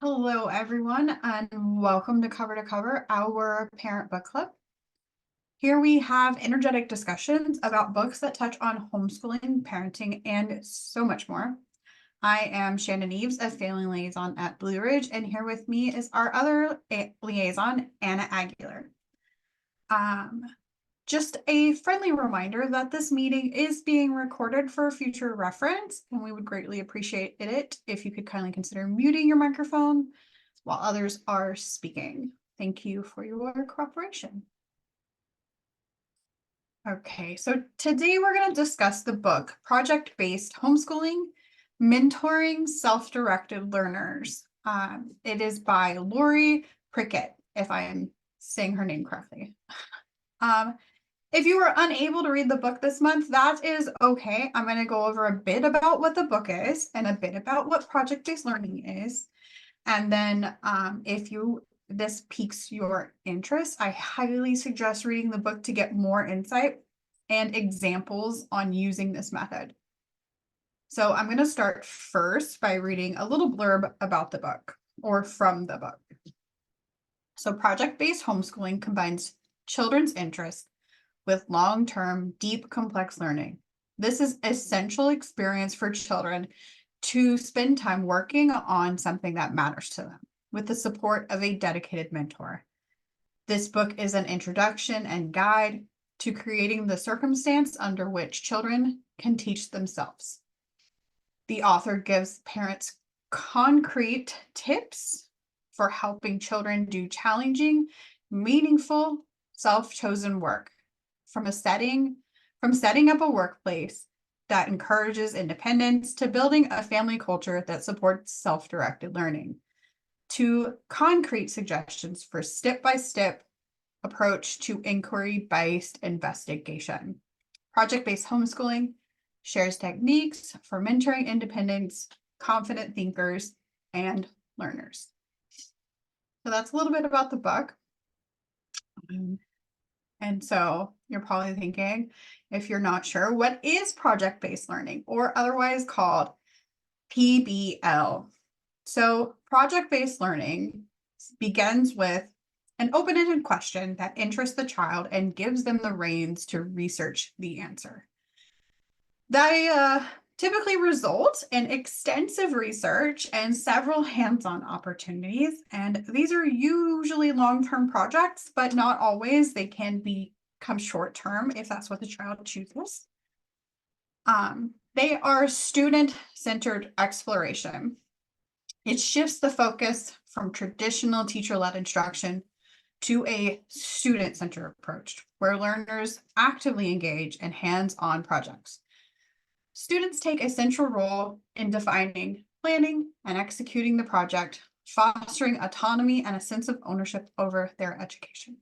Hello, everyone, and welcome to Cover, our parent book club. Here we have energetic discussions about books that touch on homeschooling, parenting, and so much more. I am Shannon Eves, a failing liaison at Blue Ridge, and here with me is our other liaison, Anna Aguilar. Just a friendly reminder that this meeting is being recorded for future reference, and we would greatly appreciate it if you could kindly consider muting your microphone while others are speaking. Thank you for your cooperation. Okay, so today we're going to discuss the book Project-Based Homeschooling, Mentoring Self-Directed Learners. It is by Lori Pickert, if I am saying her name correctly. If you were unable to read the book this month, that is okay. I'm going to go over a bit about what the book is and a bit about what project-based learning is. And then if this piques your interest, I highly suggest reading the book to get more insight and examples on using this method. So I'm going to start first by reading a little blurb about the book or from the book. So project-based homeschooling combines children's interests with long-term, deep, complex learning. This is essential experience for children to spend time working on something that matters to them with the support of a dedicated mentor. This book is an introduction and guide to creating the circumstance under which children can teach themselves. The author gives parents concrete tips for helping children do challenging, meaningful, self-chosen work from setting up a workplace that encourages independence to building a family culture that supports self-directed learning, to concrete suggestions for step-by-step approach to inquiry-based investigation. Project-based homeschooling shares techniques for mentoring independence, confident thinkers, and learners. So that's a little bit about the book. And so you're probably thinking, if you're not sure, what is project-based learning, or otherwise called PBL? So project-based learning begins with an open-ended question that interests the child and gives them the reins to research the answer. They typically result in extensive research and several hands-on opportunities. And these are usually long-term projects, but not always. They can become short-term if that's what the child chooses. They are student-centered exploration. It shifts the focus from traditional teacher-led instruction to a student-centered approach, where learners actively engage in hands-on projects. Students take a central role in defining, planning, and executing the project, fostering autonomy and a sense of ownership over their education.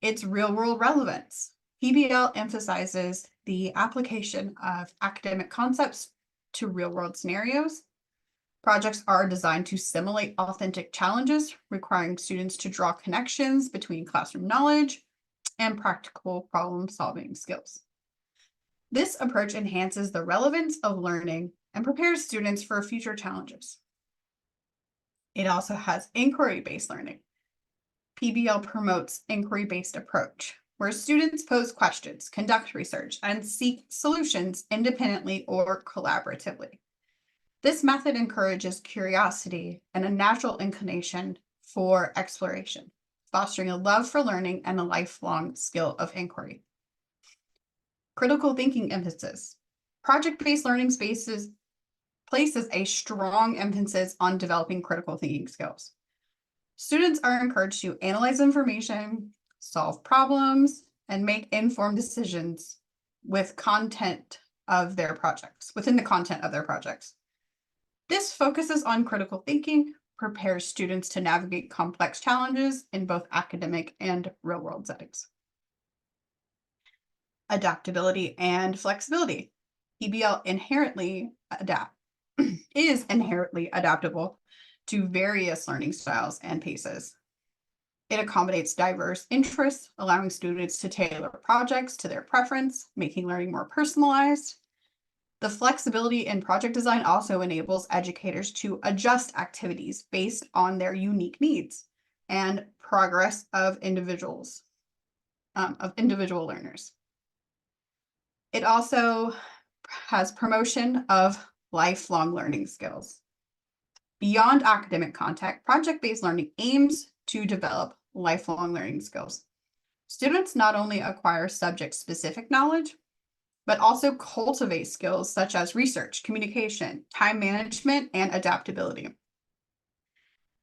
Its real-world relevance. PBL emphasizes the application of academic concepts to real-world scenarios. Projects are designed to simulate authentic challenges, requiring students to draw connections between classroom knowledge and practical problem-solving skills. This approach enhances the relevance of learning and prepares students for future challenges. It also has inquiry-based learning. PBL promotes inquiry-based approach, where students pose questions, conduct research, and seek solutions independently or collaboratively. This method encourages curiosity and a natural inclination for exploration, fostering a love for learning and a lifelong skill of inquiry. Critical thinking emphasis. Project-based learning spaces places a strong emphasis on developing critical thinking skills. Students are encouraged to analyze information, solve problems, and make informed decisions within the content of their projects. This focuses on critical thinking, prepares students to navigate complex challenges in both academic and real-world settings. Adaptability and flexibility. PBL is inherently adaptable to various learning styles and paces. It accommodates diverse interests, allowing students to tailor projects to their preference, making learning more personalized. The flexibility in project design also enables educators to adjust activities based on their unique needs and progress of individual learners. It also has promotion of lifelong learning skills. Beyond academic content, project-based learning aims to develop lifelong learning skills. Students not only acquire subject-specific knowledge, but also cultivate skills such as research, communication, time management, and adaptability.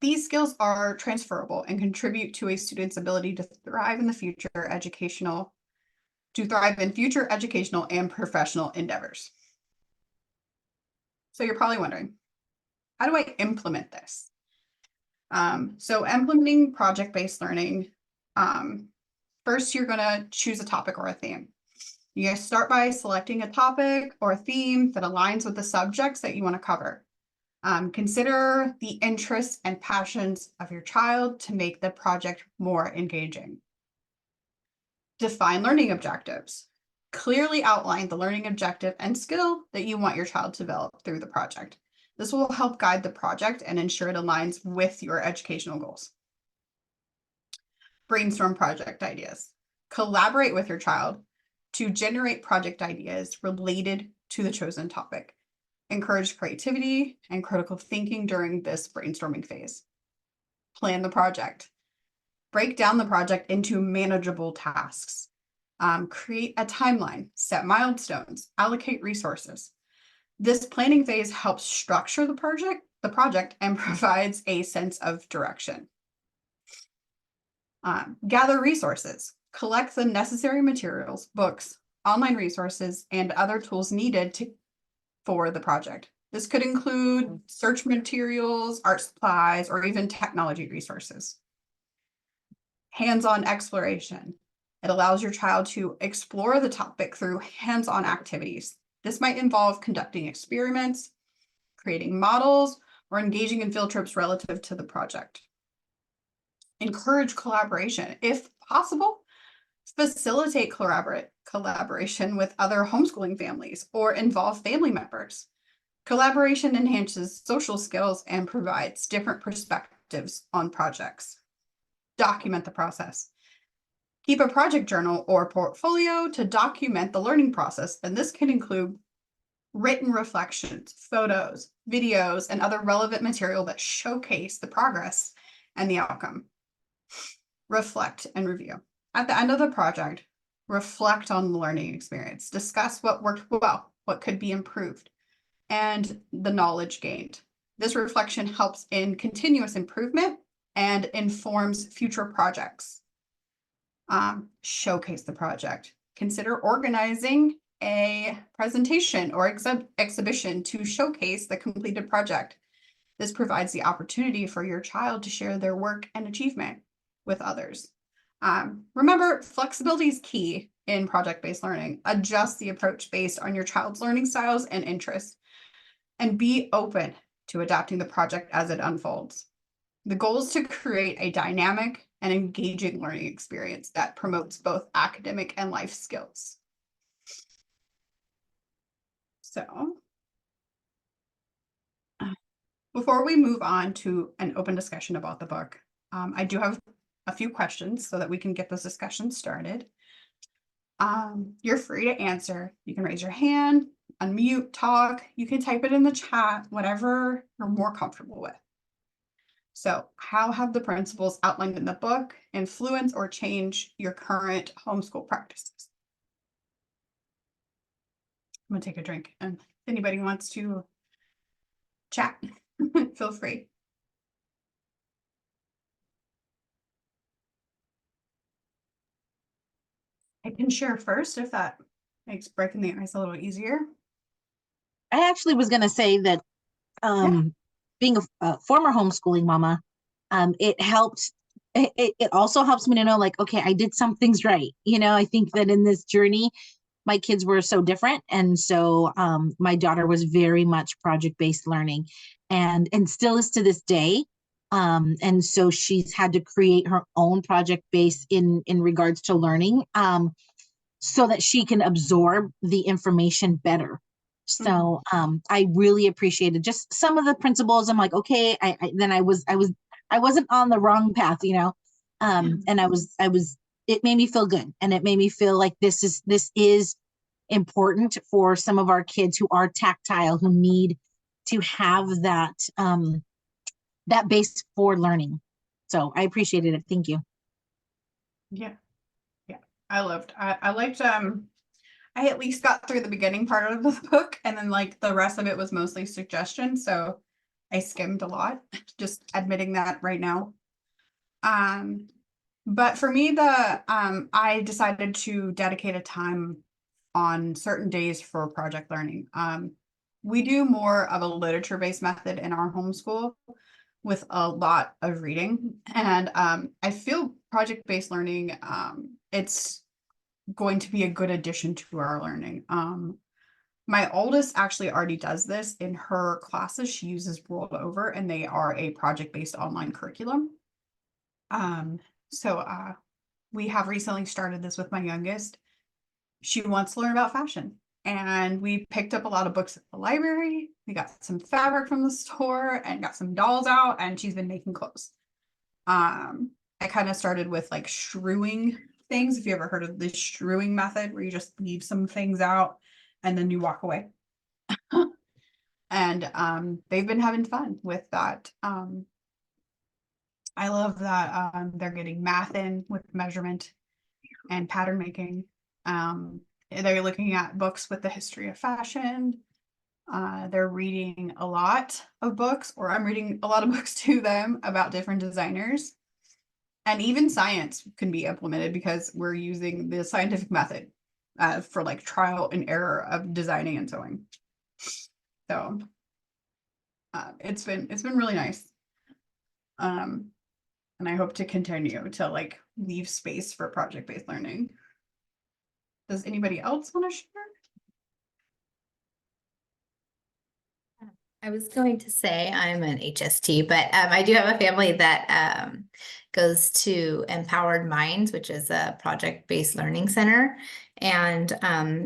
These skills are transferable and contribute to a student's ability to thrive in future educational and professional endeavors. So you're probably wondering, how do I implement this? So implementing project-based learning, first you're gonna choose a topic or a theme. You guys start by selecting a topic or a theme that aligns with the subjects that you want to cover. Consider the interests and passions of your child to make the project more engaging. Define learning objectives. Clearly outline the learning objective and skill that you want your child to develop through the project. This will help guide the project and ensure it aligns with your educational goals. Brainstorm project ideas. Collaborate with your child to generate project ideas related to the chosen topic. Encourage creativity and critical thinking during this brainstorming phase. Plan the project. Break down the project into manageable tasks. Create a timeline, set milestones, allocate resources. This planning phase helps structure the project and provides a sense of direction. Gather resources. Collect the necessary materials, books, online resources, and other tools needed for the project. This could include search materials, art supplies, or even technology resources. Hands-on exploration. It allows your child to explore the topic through hands-on activities. This might involve conducting experiments, creating models, or engaging in field trips relative to the project. Encourage collaboration. If possible, facilitate collaboration with other homeschooling families or involve family members. Collaboration enhances social skills and provides different perspectives on projects. Document the process. Keep a project journal or portfolio to document the learning process, and this can include written reflections, photos, videos, and other relevant material that showcase the progress and the outcome. Reflect and review. At the end of the project, reflect on the learning experience. Discuss what worked well, what could be improved, and the knowledge gained. This reflection helps in continuous improvement and informs future projects. Showcase the project. Consider organizing a presentation or exhibition to showcase the completed project. This provides the opportunity for your child to share their work and achievement with others. Remember, flexibility is key in project-based learning. Adjust the approach based on your child's learning styles and interests, and be open to adapting the project as it unfolds. The goal is to create a dynamic and engaging learning experience that promotes both academic and life skills. So, before we move on to an open discussion about the book, I do have a few questions so that we can get this discussion started. You're free to answer. You can raise your hand, unmute, talk. You can type it in the chat, whatever you're more comfortable with. So, how have the principles outlined in the book influence or change your current homeschool practices? I'm gonna take a drink, and if anybody wants to chat, feel free. I can share first if that makes breaking the ice a little easier. I actually was going to say that being a former homeschooling mama, it helped. It also helps me to know, like, okay, I did some things right. I think that in this journey, my kids were so different. And so my daughter was very much project-based learning and still is to this day. And so she's had to create her own project base in regards to learning so that she can absorb the information better. So I really appreciated just some of the principles. I'm like, okay, I wasn't on the wrong path, you know. And it made me feel good, and it made me feel like this is important for some of our kids who are tactile, who need to have that base for learning. So I appreciated it. Thank you. Yeah. Yeah. I liked I at least got through the beginning part of the book, and then like the rest of it was mostly suggestions. So I skimmed a lot, just admitting that right now. Um, but for me, I decided to dedicate a time on certain days for project learning. We do more of a literature-based method in our homeschool with a lot of reading. And I feel project-based learning, it's going to be a good addition to our learning. My oldest actually already does this in her classes. She uses Rolled Over, and they are a project-based online curriculum. Um, so we have recently started this with my youngest. She wants to learn about fashion, and we picked up a lot of books at the library. We got some fabric from the store and got some dolls out, and she's been making clothes. I kind of started with like shrewing things. If you ever heard of the shrewing method, where you just leave some things out and then you walk away. And they've been having fun with that. I love that they're getting math in with measurement and pattern making. They're looking at books with the history of fashion. They're reading a lot of books, or I'm reading a lot of books to them about different designers. And even science can be implemented because we're using the scientific method for like trial and error of designing and sewing. So it's been really nice. And I hope to continue to like leave space for project-based learning. Does anybody else want to share? I was going to say I'm an HST, but I do have a family that goes to Empowered Minds, which is a project-based learning center. And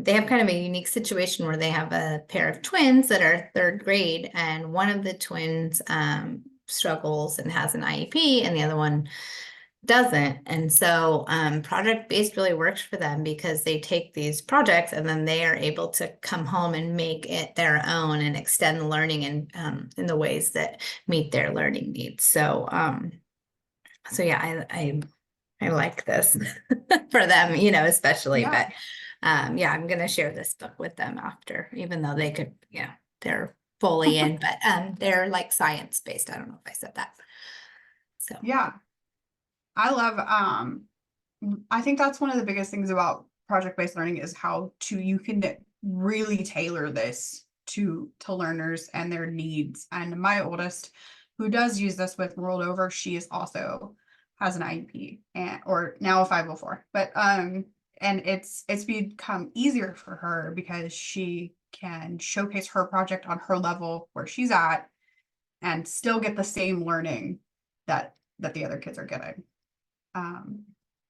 they have kind of a unique situation where they have a pair of twins that are third grade, and one of the twins struggles and has an IEP, and the other one doesn't. And so project-based really works for them because they take these projects and then they are able to come home and make it their own and extend the learning in the ways that meet their learning needs. So so yeah, I like this for them, you know, especially. Yeah. But yeah, I'm gonna share this book with them after, even though they could, yeah, they're fully in, but they're like science-based. I don't know if I said that. So Yeah. I love I think that's one of the biggest things about project-based learning is how you can really tailor this to learners and their needs. And my oldest, who does use this with Rolled Over, she is also has an IEP and or now a 504. But and it's become easier for her because she can showcase her project on her level where she's at and still get the same learning that the other kids are getting.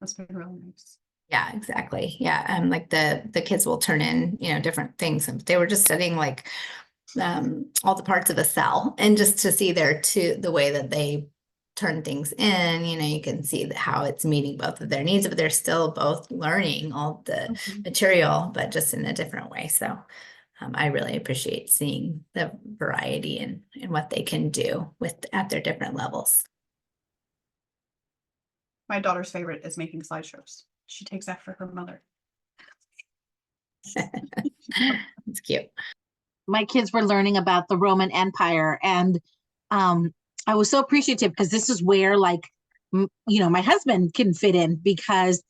That's been really nice. yeah, exactly. Yeah. Like the kids will turn in, you know, different things. And they were just studying like all the parts of a cell, and just to see the way that they turn things in, you know, you can see how it's meeting both of their needs, but they're still both learning all the material, but just in a different way. So I really appreciate seeing the variety and what they can do at their different levels. My daughter's favorite is making slideshows. She takes after her mother. It's cute. My kids were learning about the Roman Empire, and I was so appreciative because this is where like you know, my husband can fit in, because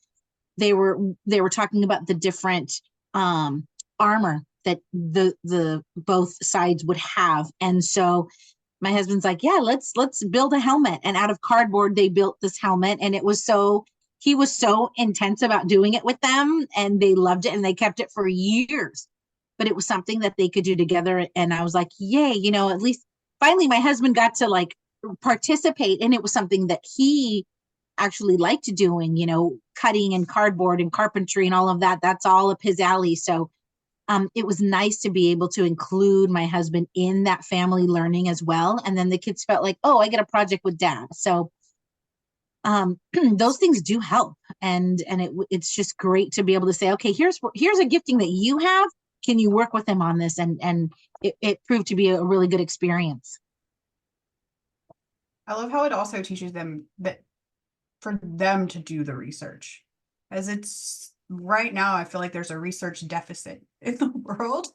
they were talking about the different armor that the both sides would have. And so my husband's like, yeah, let's build a helmet. And out of cardboard they built this helmet, and he was so intense about doing it with them, and they loved it, and they kept it for years. But it was something that they could do together, and I was like, yay, you know, at least finally my husband got to like participate, and it was something that he actually liked doing, you know, cutting and cardboard and carpentry and all of that. That's all up his alley. So it was nice to be able to include my husband in that family learning as well. And then the kids felt like, oh, I get a project with dad. So those things do help. And it's just great to be able to say, okay, here's a gifting that you have. Can you work with them on this? And it proved to be a really good experience. I love how it also teaches them that for them to do the research. As it's right now, I feel like there's a research deficit in the world.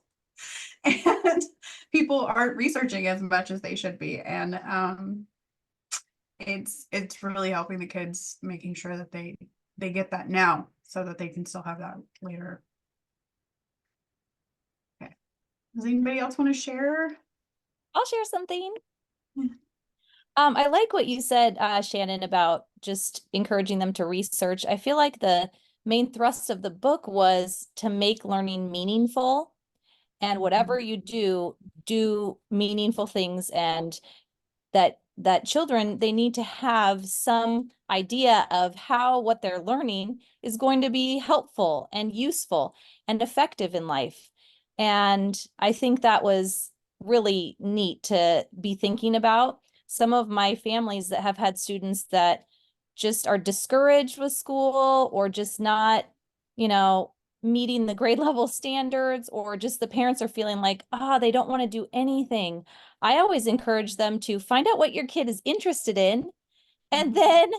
And people aren't researching as much as they should be. And it's really helping the kids, making sure that they get that now so that they can still have that later. Okay. Does anybody else want to share? I'll share something. Yeah. I like what you said, Shannon, about just encouraging them to research. I feel like the main thrust of the book was to make learning meaningful, and whatever you do meaningful things, and that children, they need to have some idea of how what they're learning is going to be helpful and useful and effective in life. And I think that was really neat to be thinking about. Some of my families that have had students that just are discouraged with school, or just not, meeting the grade level standards, or just the parents are feeling like, they don't want to do anything. I always encourage them to find out what your kid is interested in, and then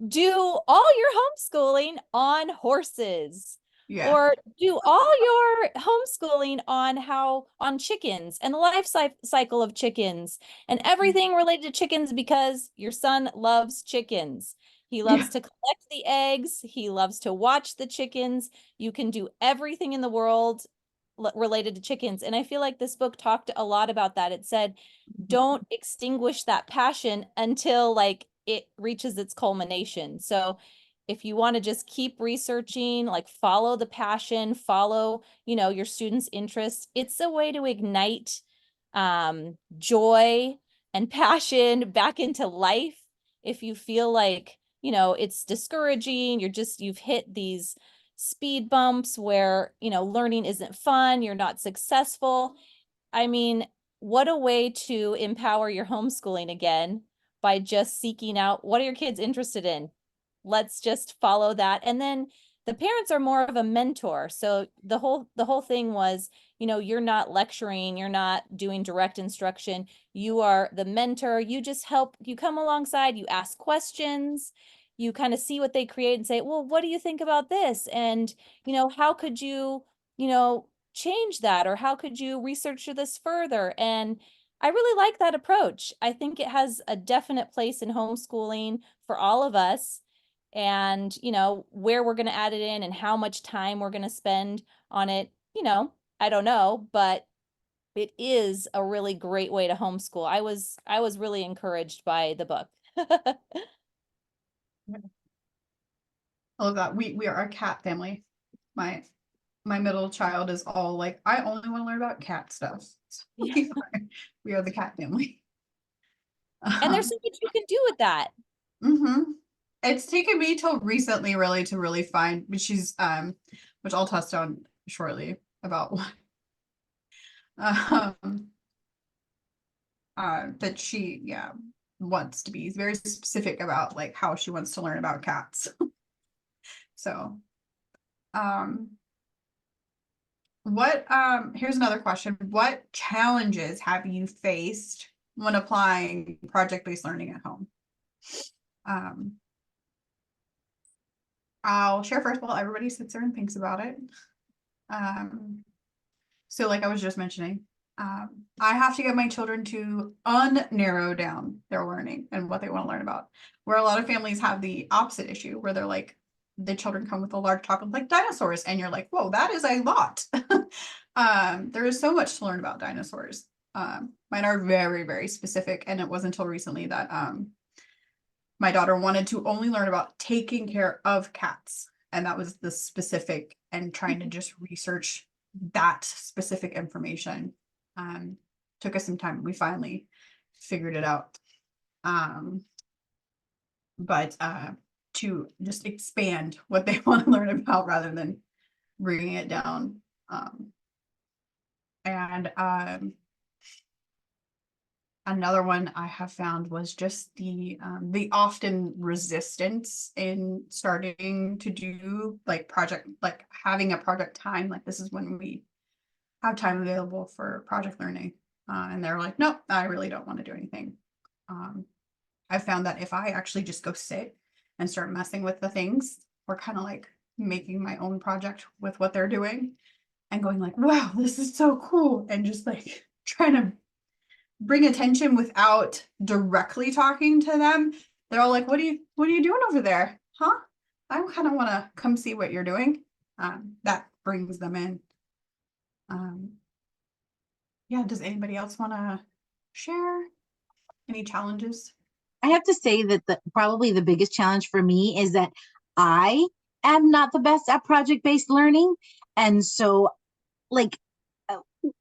do all your homeschooling on horses. Yeah. Or do all your homeschooling on chickens and the life cycle of chickens and everything related to chickens, because your son loves chickens. He loves to collect the eggs. He loves to watch the chickens. You can do everything in the world related to chickens. And I feel like this book talked a lot about that. It said, don't extinguish that passion until like it reaches its culmination. So if you want to just keep researching, like follow the passion, follow, your students' interests, it's a way to ignite joy and passion back into life. If you feel like, it's discouraging, you've hit these speed bumps where, learning isn't fun, you're not successful. I mean, what a way to empower your homeschooling again, by just seeking out what are your kids interested in. Let's just follow that. And then the parents are more of a mentor. So the whole thing was, you're not lecturing, you're not doing direct instruction. You are the mentor. You just help, you come alongside, you ask questions, you kind of see what they create and say, well, what do you think about this? And, how could you, change that? Or how could you research this further? And I really like that approach. I think it has a definite place in homeschooling for all of us. And, where we're going to add it in and how much time we're going to spend on it, I don't know, but it is a really great way to homeschool. I was really encouraged by the book. I love that. We are a cat family. My middle child is all like, I only want to learn about cat stuff. So Yeah. we are the cat family. And there's so much you can do with that. It's taken me till recently really to really find, but she's which I'll touch on shortly about what that she wants to be very specific about like how she wants to learn about cats. So what here's another question. What challenges have you faced when applying project-based learning at home? I'll share first while everybody sits there and thinks about it. So like I was just mentioning, I have to get my children to narrow down their learning and what they want to learn about. Where a lot of families have the opposite issue, where they're like, the children come with a large topic like dinosaurs, and you're like, whoa, that is a lot. There is so much to learn about dinosaurs. Mine are very, very specific, and it wasn't until recently that my daughter wanted to only learn about taking care of cats. And that was the specific, and trying to just research that specific information. Took us some time. We finally figured it out. But to just expand what they want to learn about rather than bringing it down. And another one I have found was just the often resistance in starting to do like project, like having a project time. Like this is when we have time available for project learning. And they're like, nope, I really don't want to do anything. I found that if I actually just go sit and start messing with the things, or kind of like making my own project with what they're doing and going like, wow, this is so cool. And just like trying to bring attention without directly talking to them. They're all like, what are you doing over there? Huh? I kind of want to come see what you're doing. That brings them in. Yeah, does anybody else want to share any challenges? I have to say that probably the biggest challenge for me is that I am not the best at project-based learning. And so like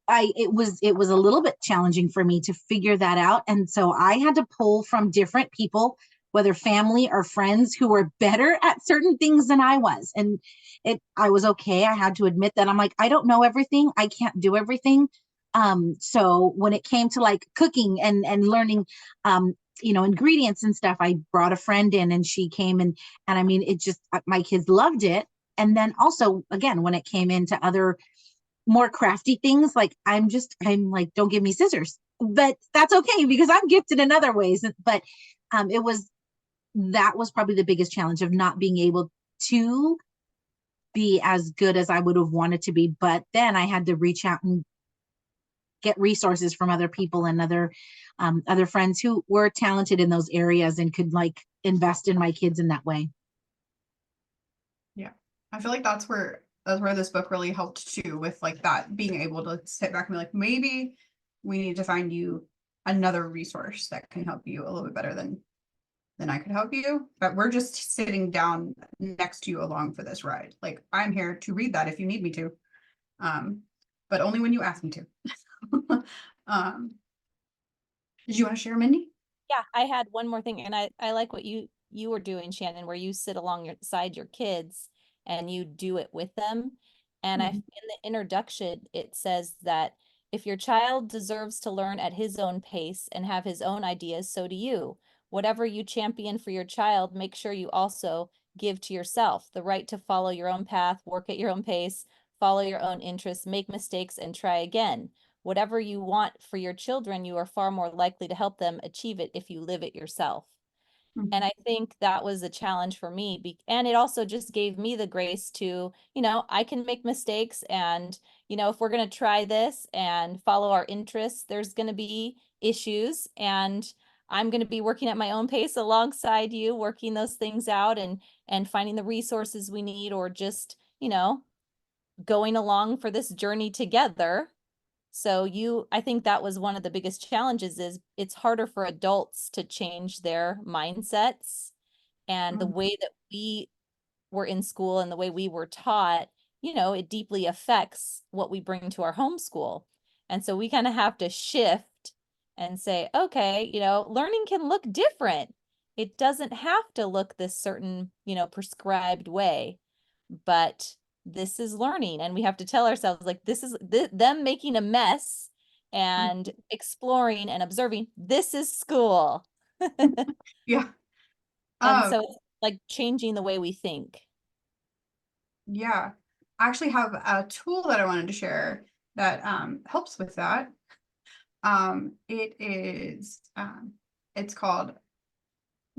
it was a little bit challenging for me to figure that out. And so I had to pull from different people, whether family or friends, who were better at certain things than I was. And I was okay. I had to admit that. I'm like, I don't know everything. I can't do everything. So when it came to like cooking and learning, ingredients and stuff, I brought a friend in and she came and I mean, it just, my kids loved it. And then also, again, when it came into other more crafty things, like I'm like, don't give me scissors, but that's okay because I'm gifted in other ways. But that was probably the biggest challenge of not being able to be as good as I would have wanted to be. But then I had to reach out and get resources from other people and other friends who were talented in those areas and could like invest in my kids in that way. Yeah, I feel like that's where this book really helped too, with like that, being able to sit back and be like, maybe we need to find you another resource that can help you a little bit better than I could help you. But we're just sitting down next to you along for this ride. Like I'm here to read that if you need me to, but only when you ask me to. Did you want to share, Mindy? Yeah, I had one more thing, and I like what you were doing, Shannon, where you sit alongside your kids and you do it with them. And in the introduction, it says that if your child deserves to learn at his own pace and have his own ideas, so do you. Whatever you champion for your child, make sure you also give to yourself the right to follow your own path, work at your own pace, follow your own interests, make mistakes, and try again. Whatever you want for your children, you are far more likely to help them achieve it if you live it yourself. And I think that was a challenge for me. And it also just gave me the grace to, I can make mistakes. And, if we're going to try this and follow our interests, there's going to be issues. And I'm going to be working at my own pace alongside you, working those things out and finding the resources we need, or just, going along for this journey together. So I think that was one of the biggest challenges, is it's harder for adults to change their mindsets and the way that we were in school and the way we were taught, it deeply affects what we bring to our homeschool. And so we kind of have to shift and say, okay, learning can look different. It doesn't have to look this certain, prescribed way, but this is learning. And we have to tell ourselves, like, this is them making a mess and exploring and observing. This is school. Yeah. And so it's like changing the way we think. Yeah. I actually have a tool that I wanted to share that helps with that. It's called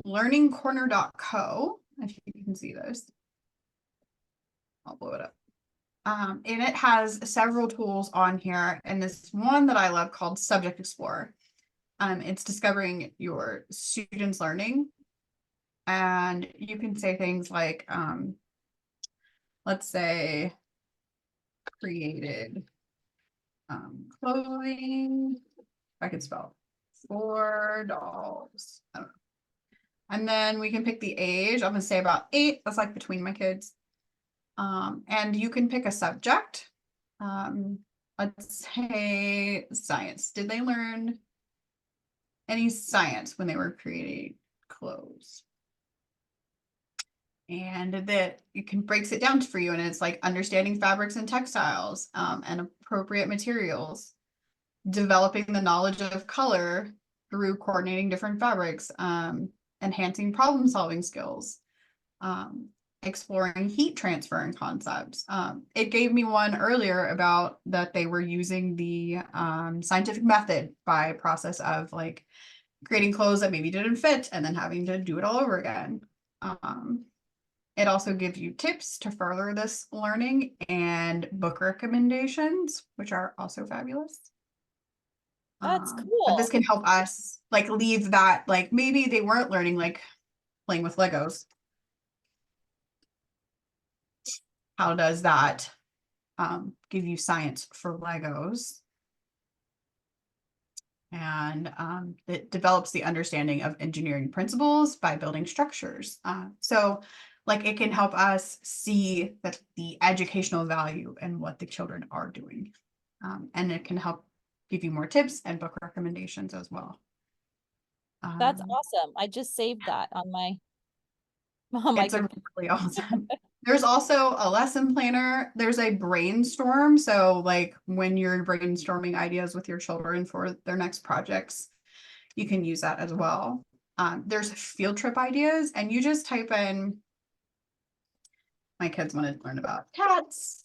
learningcorner.co, if you can see this. I'll blow it up. And it has several tools on here, and this one that I love called Subject Explorer. It's discovering your students' learning, and you can say things like, let's say, created clothing, if I could spell, for dolls. I don't know. And then we can pick the age. I'm gonna say about 8. That's like between my kids. And you can pick a subject. Let's say science. Did they learn any science when they were creating clothes? and that it can breaks it down for you, and it's like understanding fabrics and textiles, and appropriate materials, developing the knowledge of color through coordinating different fabrics, enhancing problem solving skills, exploring heat transfer and concepts. It gave me one earlier about that they were using the scientific method by process of like creating clothes that maybe didn't fit and then having to do it all over again. It also gives you tips to further this learning and book recommendations, which are also fabulous. That's But this cool. can help us like leave that, like maybe they weren't learning like playing with Legos. How does that give you science for Legos? And it develops the understanding of engineering principles by building structures. So like it can help us see that the educational value and what the children are doing. And it can help give you more tips and book recommendations as well. That's Um, awesome. I just saved that on my on my It's a computer. really awesome. There's also a lesson planner. There's a brainstorm. So like when you're brainstorming ideas with your children for their next projects, you can use that as well. There's field trip ideas, and you just type in, my kids wanted to learn about cats.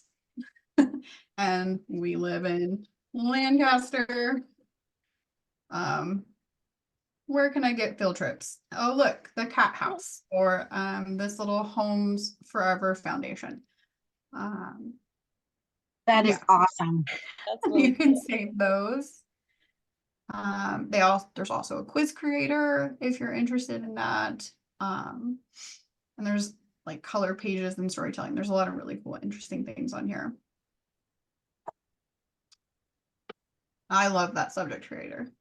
And we live in Lancaster. Where can I get field trips? Oh, look, the cat house, or this little Homes Forever Foundation. That is Yeah, awesome. That's really you can cool. save those. There's also a quiz creator if you're interested in that. And there's like color pages and storytelling. There's a lot of really cool, interesting things on here. I love that subject creator.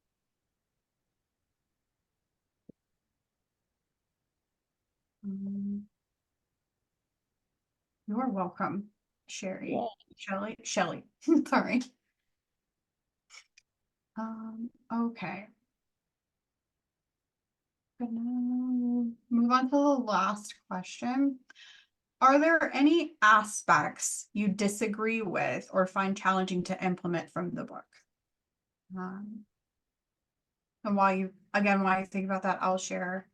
You're welcome, Sherry. Yay. Shelly. Sorry. Okay. Gonna move on to the last question. Are there any aspects you disagree with or find challenging to implement from the book? And while you think about that, I'll share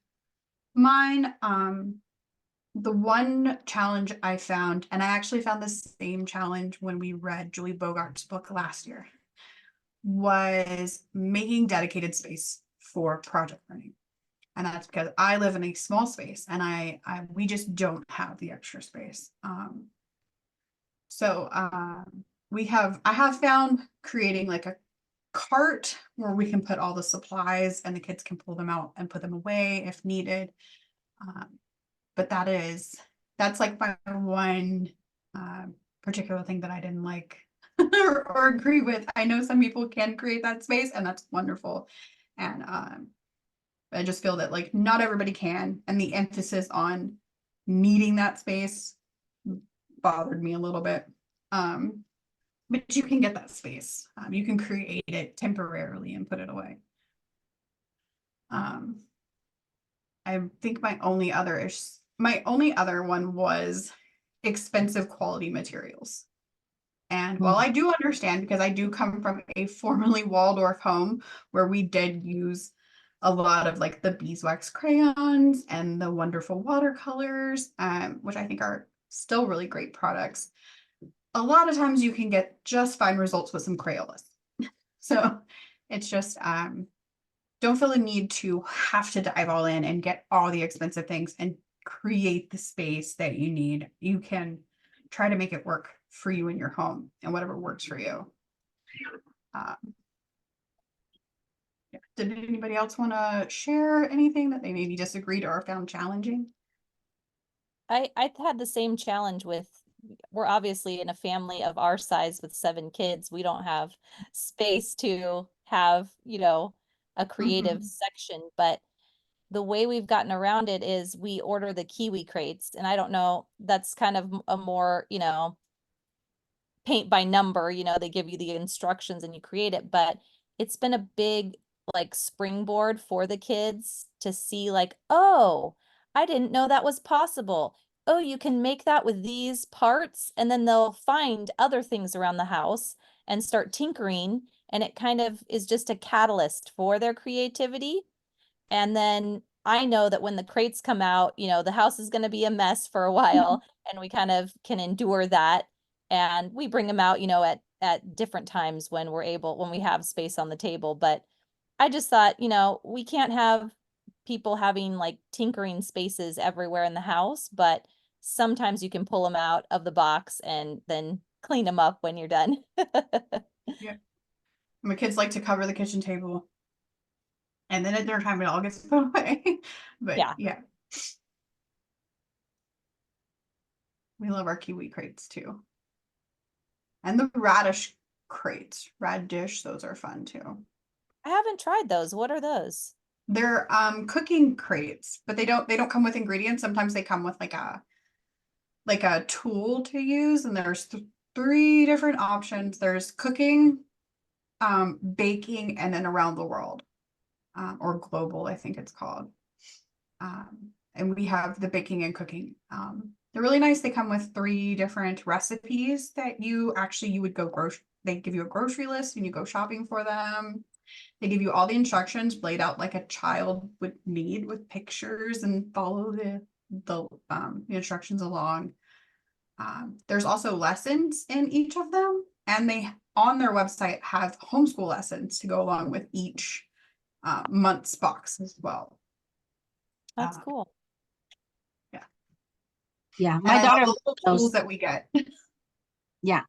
mine. The one challenge I found, and I actually found the same challenge when we read Julie Bogart's book last year, was making dedicated space for project learning. And that's because I live in a small space and we just don't have the extra space. I have found creating like a cart where we can put all the supplies and the kids can pull them out and put them away if needed. But that's like my one particular thing that I didn't like or agree with. I know some people can create that space and that's wonderful. And I just feel that like not everybody can, and the emphasis on needing that space bothered me a little bit. But you can get that space. You can create it temporarily and put it away. I think my only other one was expensive quality materials. And while I do understand, because I do come from a formerly Waldorf home where we did use a lot of like the beeswax crayons and the wonderful watercolors, which I think are still really great products. A lot of times you can get just fine results with some Crayolas. So it's just, don't feel the need to have to dive all in and get all the expensive things and create the space that you need. You can try to make it work for you in your home and whatever works for you. Did anybody else want to share anything that they maybe disagreed or found challenging? I had the same challenge with, we're obviously in a family of our size with 7 kids. We don't have space to have, a creative section, but the way we've gotten around it is we order the kiwi crates, and I don't know, that's kind of a more, paint by number, they give you the instructions and you create it, but it's been a big like springboard for the kids to see like, oh, I didn't know that was possible. oh, you can make that with these parts, and then they'll find other things around the house and start tinkering, and it kind of is just a catalyst for their creativity. And then I know that when the crates come out, the house is going to be a mess for a while, and we kind of can endure that. And we bring them out, at different times when when we have space on the table. But I just thought, we can't have people having like tinkering spaces everywhere in the house, but sometimes you can pull them out of the box and then clean them up when you're done. Yeah. My kids like to cover the kitchen table. And then at dinner time, it all gets put away. But Yeah. yeah. We love our kiwi crates too. And the radish crates. Radish, those are fun too. I haven't tried those. What are those? They're cooking crates, but they don't come with ingredients. Sometimes they come with like a tool to use, and there's 3 different options. There's cooking, baking, and then around the world, or global, I think it's called. And we have the baking and cooking. They're really nice. They come with 3 different recipes that you would go they give you a grocery list when you go shopping for them. They give you all the instructions laid out like a child would need, with pictures, and follow the instructions along. There's also lessons in each of them, and they on their website have homeschool lessons to go along with each month's box as well. That's cool. Yeah, And my I daughter love the those. tools that we get. Yeah,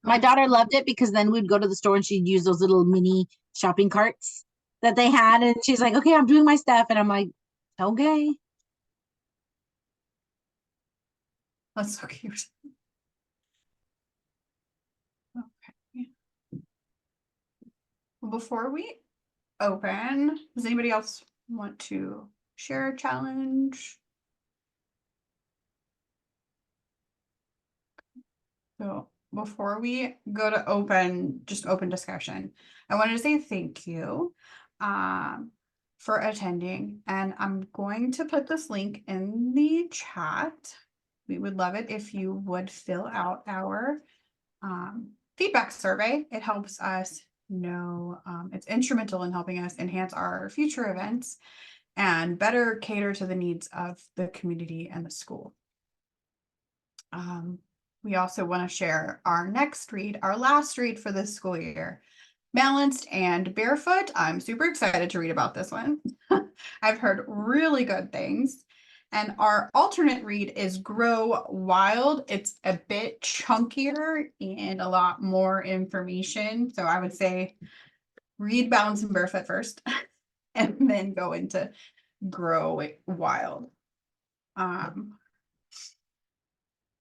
my daughter loved it because then we'd go to the store and she'd use those little mini shopping carts that they had, and she's like, "Okay, I'm doing my stuff," and I'm like, "Okay." That's so cute. Okay. Well, before we open, does anybody else want to share a challenge? So before we go to open discussion, I wanted to say thank you for attending, and I'm going to put this link in the chat. We would love it if you would fill out our feedback survey. It helps us know, it's instrumental in helping us enhance our future events and better cater to the needs of the community and the school. We also want to share our next read, our last read for this school year, Balanced and Barefoot. I'm super excited to read about this one. I've heard really good things. And our alternate read is Grow Wild. It's a bit chunkier and a lot more information. So I would say read Balanced and Barefoot first, and then go into Grow Wild.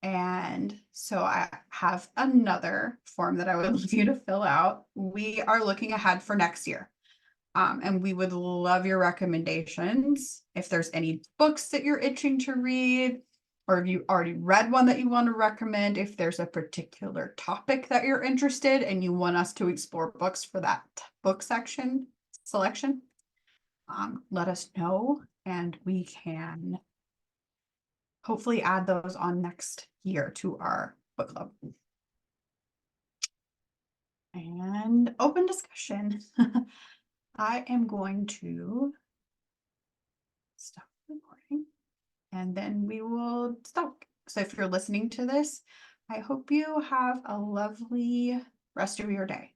And so I have another form that I would love you to fill out. We are looking ahead for next year. And we would love your recommendations. If there's any books that you're itching to read, or if you already read one that you want to recommend, if there's a particular topic that you're interested and you want us to explore books for that book selection, let us know, and we can hopefully add those on next year to our book club. And open discussion. I am going to stop recording, and then we will stop. So if you're listening to this, I hope you have a lovely rest of your day.